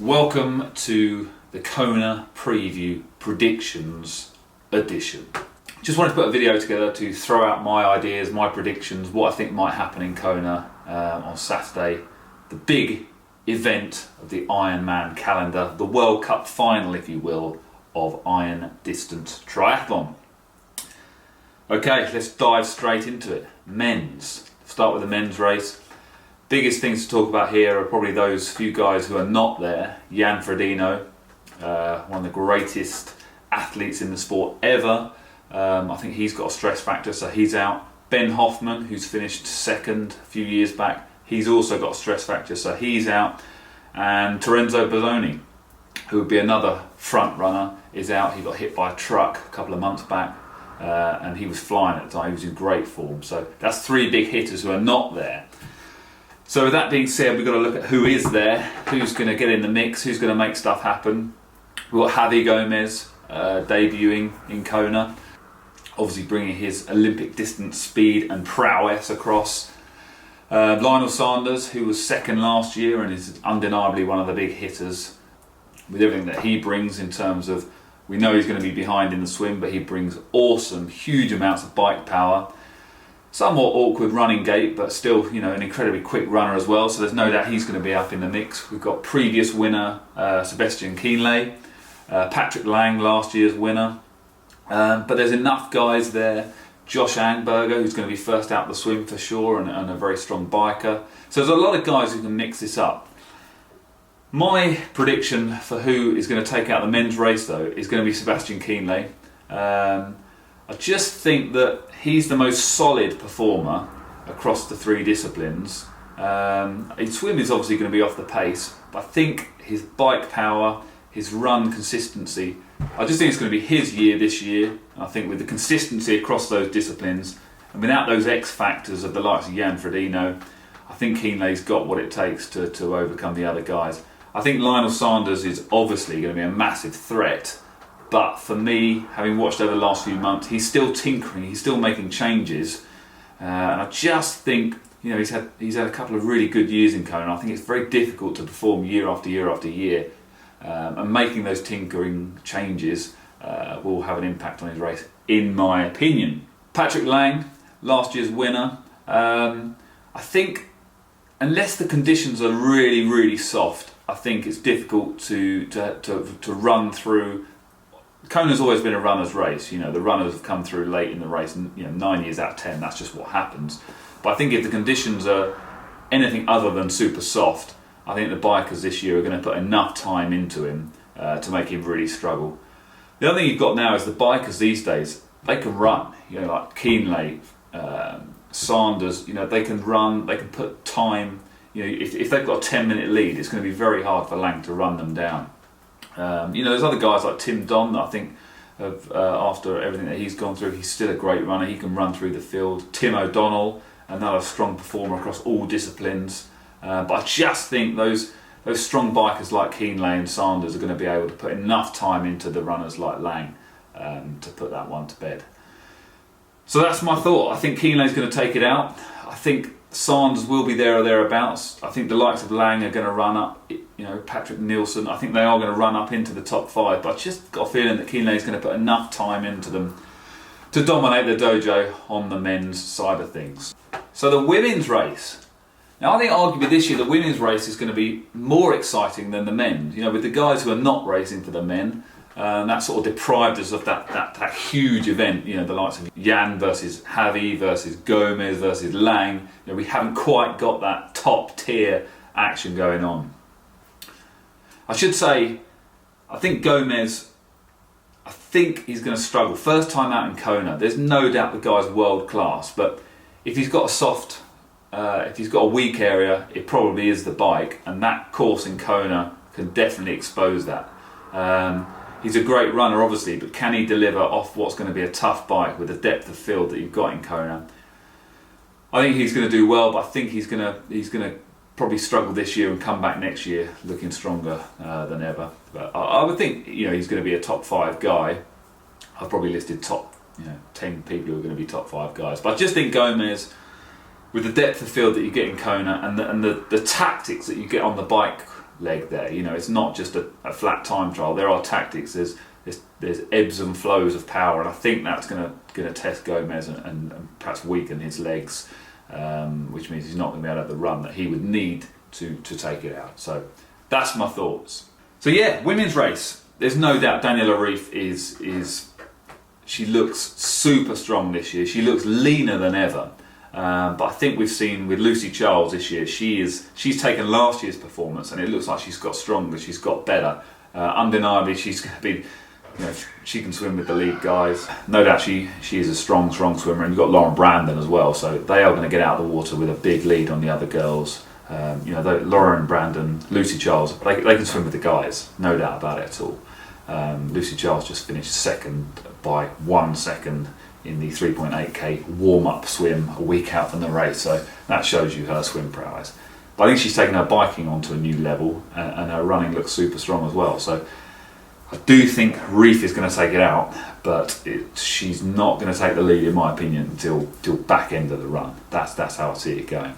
Welcome to the Kona preview predictions edition. Just wanted to put a video together to throw out my ideas, my predictions, what I think might happen in Kona on Saturday. The big event of the Ironman calendar, the World Cup final, if you will, of iron distance triathlon. Okay, let's dive straight into it. Men's. Start with the men's race. Biggest things to talk about here are probably those few guys who are not there. Jan Frodeno, one of the greatest athletes in the sport ever. I think he's got a stress factor, so he's out. Ben Hoffman, who's finished second a few years back, he's also got a stress factor, so he's out. And Terenzo Bologna, who would be another front runner, is out. He got hit by a truck a couple of months back, and he was flying at the time. He was in great form. So that's three big hitters who are not there. So with that being said, we've got to look at who is there, who's going to get in the mix, who's going to make stuff happen. We've got Javi Gomez debuting in Kona, obviously bringing his Olympic distance speed and prowess across. Lionel Sanders, who was second last year and is undeniably one of the big hitters with everything that he brings in terms of, we know he's going to be behind in the swim, but he brings awesome, huge amounts of bike power. Somewhat awkward running gait, but still, an incredibly quick runner as well. So there's no doubt he's going to be up in the mix. We've got previous winner Sebastian Kienle, Patrick Lang, last year's winner. But there's enough guys there. Josh Angberger, who's going to be first out the swim for sure, and a very strong biker. So there's a lot of guys who can mix this up. My prediction for who is going to take out the men's race, though, is going to be Sebastian Kienle. I just think that he's the most solid performer across the three disciplines. His swim is obviously going to be off the pace, but I think his bike power, his run consistency, I just think it's going to be his year this year. I think with the consistency across those disciplines, and without those X factors of the likes of Jan Frodeno, I think Kienle's got what it takes to overcome the other guys. I think Lionel Sanders is obviously going to be a massive threat. But for me, having watched over the last few months, he's still tinkering, he's still making changes. And I just think, he's had a couple of really good years in Kona. I think it's very difficult to perform year after year after year. And making those tinkering changes will have an impact on his race, in my opinion. Patrick Lang, last year's winner. I think, unless the conditions are really, really soft, I think it's difficult to run through. Kona's always been a runner's race. The runners have come through late in the race, and 9 years out of 10, that's just what happens. But I think if the conditions are anything other than super soft, I think the bikers this year are going to put enough time into him to make him really struggle. The other thing you've got now is the bikers these days, they can run. Like Kienle, Sanders, they can run, they can put time. If they've got a 10-minute lead, it's going to be very hard for Lang to run them down. There's other guys like Tim Don that I think after everything that he's gone through, he's still a great runner. He can run through the field. Tim O'Donnell, another strong performer across all disciplines. But I just think those strong bikers like Kienle and Sanders are going to be able to put enough time into the runners like Lang to put that one to bed. So that's my thought. I think Kienle's going to take it out. I think Sanders will be there or thereabouts. I think the likes of Lang are going to run up, Patrick Nielsen, I think they are going to run up into the top 5, but I just got a feeling that Kienle is going to put enough time into them to dominate the dojo on the men's side of things. So the women's race. Now I think arguably this year the women's race is going to be more exciting than the men. With the guys who are not racing for the men, that sort of deprived us of that huge event. The likes of Jan versus Javi versus Gomez versus Lang. We haven't quite got that top tier action going on. I should say, I think Gomez, he's going to struggle. First time out in Kona, there's no doubt the guy's world class, but if he's got if he's got a weak area, it probably is the bike, and that course in Kona can definitely expose that. He's a great runner, obviously, but can he deliver off what's going to be a tough bike with the depth of field that you've got in Kona? I think he's going to do well, but I think he's going to probably struggle this year and come back next year looking stronger than ever. But I would think he's going to be a top 5 guy. I've probably listed top 10 people who are going to be top 5 guys. But I just think Gomez, with the depth of field that you get in Kona and the tactics that you get on the bike leg there. You know, it's not just a flat time trial. There are tactics. There's ebbs and flows of power, and I think that's going to test Gomez and perhaps weaken his legs, which means he's not going to be able to have the run that he would need to take it out. So that's my thoughts. So yeah, women's race. There's no doubt Daniela Ryf is she looks super strong this year. She looks leaner than ever. But I think we've seen with Lucy Charles this year, she's taken last year's performance and it looks like she's got stronger, she's got better. Undeniably, she's going to be, you know, she can swim with the lead guys. No doubt she is a strong swimmer, and you've got Lauren Brandon as well, so they are going to get out of the water with a big lead on the other girls. You know, Lauren Brandon, Lucy Charles, they can swim with the guys, no doubt about it at all. Lucy Charles just finished second by 1 second in the 3.8k warm-up swim a week out from the race, so that shows you her swim prowess. But I think she's taken her biking onto a new level, and her running looks super strong as well. So I do think Ryf is going to take it out, but she's not going to take the lead in my opinion until back end of the run. That's how I see it going,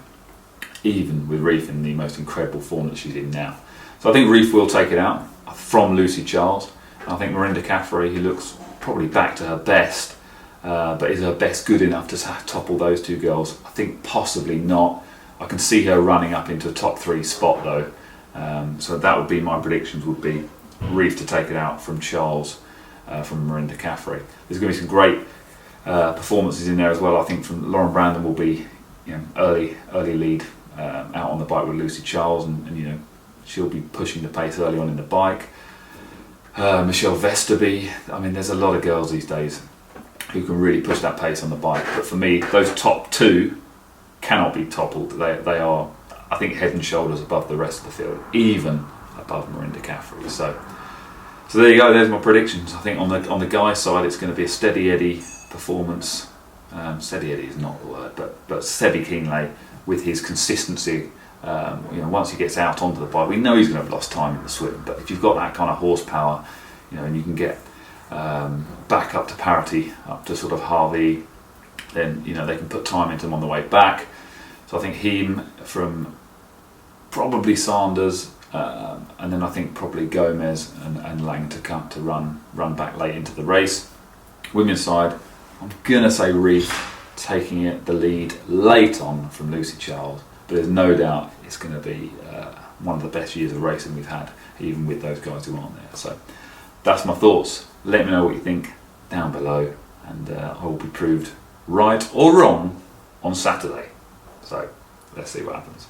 even with Ryf in the most incredible form that she's in now. So I think Ryf will take it out from Lucy Charles. I think Miranda Caffrey, who looks probably back to her best, but is her best good enough to topple those two girls? I think possibly not. I can see her running up into a top 3 spot though. So that would be my predictions, would be Ryf to take it out from Charles, from Miranda Caffrey. There's going to be some great performances in there as well. I think from Lauren Brandon will be, you know, early lead out on the bike with Lucy Charles, and you know, she'll be pushing the pace early on in the bike. Michelle Vesterby, I mean, there's a lot of girls these days who can really push that pace on the bike, but for me, those top 2 cannot be toppled. They are, I think, head and shoulders above the rest of the field, even above Miranda Caffrey. So there you go. There's my predictions. I think on the guys' side, it's going to be a steady Eddie performance. Steady Eddie is not the word, but Sebi Kingley with his consistency. You know, once he gets out onto the bike, we know he's going to have lost time in the swim. But if you've got that kind of horsepower, you know, and you can get back up to parity, up to sort of Harvey, then you know they can put time into him on the way back. So I think him from probably Sanders, and then I think probably Gomez and Lang to come to run back late into the race. Women's side, I'm gonna say Ryf taking the lead late on from Lucy Charles, but there's no doubt it's going to be one of the best years of racing we've had, even with those guys who aren't there. So that's my thoughts. Let me know what you think down below, and I will be proved right or wrong on Saturday. So let's see what happens.